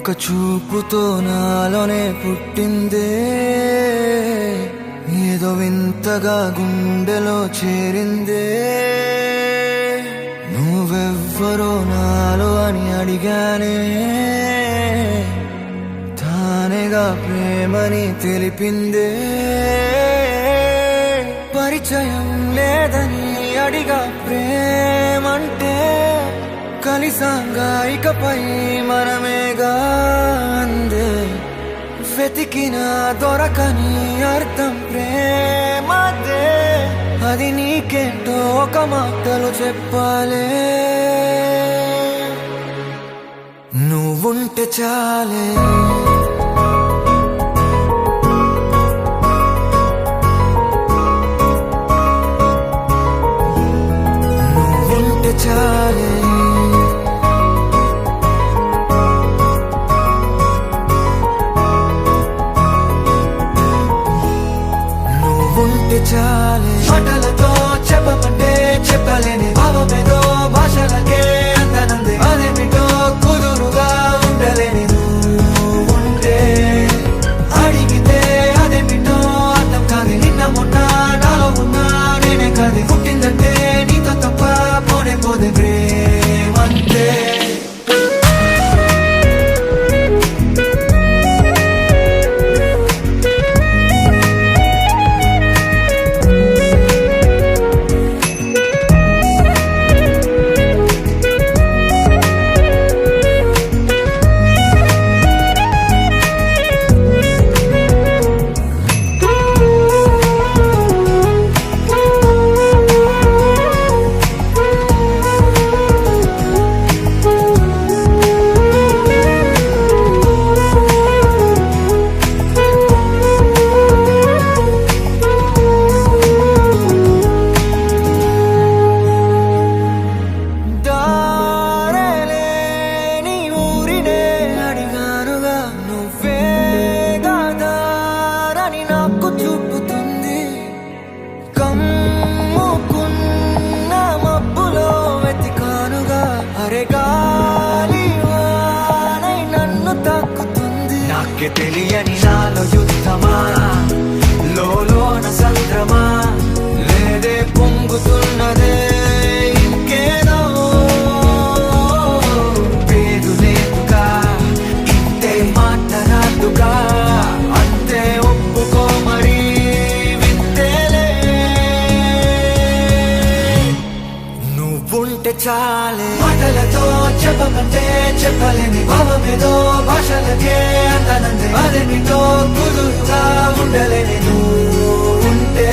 ఒక చూపుతో నాలోనే పుట్టిందే, ఏదో వింతగా గుండెలో చేరిందే. నువ్వెవ్వరో నాలో అని అడిగానే, తానేగా ప్రేమని తెలిపిందే. పరిచయం లేదని అడిగా ప్రేమంటే, కలిసాంగా ఇకపై మనమేగా అందే. వెతికిన దొరకని అర్థం ప్రేమదే, అది నీకేంటో ఒక మాటలో చెప్పాలే. నువ్వుంటే చాలే, నువ్వుంటే చాలే. నువ్వుంటే చాలే, మాటలతో చెప్పమంటే చెప్పలేని భావమేదో భాషలకే అందనందే. అదేమిటో కుదురుగా ఉండలేని నువ్వుంటే, అడిగితే అదేమిటో అర్థం కాదు. నిన్న మొన్న నాలో ఉన్నా నేనే కాదు. పుట్టిందంటే నీతో తప్ప పోనే పోదే ప్రేమంతే. చూపుతుంది కమ్ముకున్న మబ్బులో వెతికానుగా. అరే గాలి వానై నన్ను తాకుతుంది. నాకే తెలియని నాలో యుద్ధమా, లోన సంద్రమా, లేదే పొంగుతున్నదే ఇంకేదో. పేరు లేదుగా, ఇంతే మాట్లాడుగా, అంతే ఒప్పుకో మరి వింతేలే. నువ్వుంటే చాలే, మాటలతో చెప్పమంటే చెప్పలేని భావమేదో భాషలకే అందనందే. అదేమిటో కుదురుగా ఉండలేని నువ్వుంటే,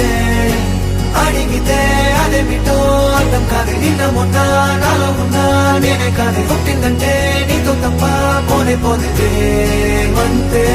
అడిగితే అదేమిటో అర్థం కాదు. నిన్న మొన్న నాలో ఉన్నా నేనే కాదు. పుట్టిందంటే నీతో తప్ప పోనే పోదే ప్రేమంతే.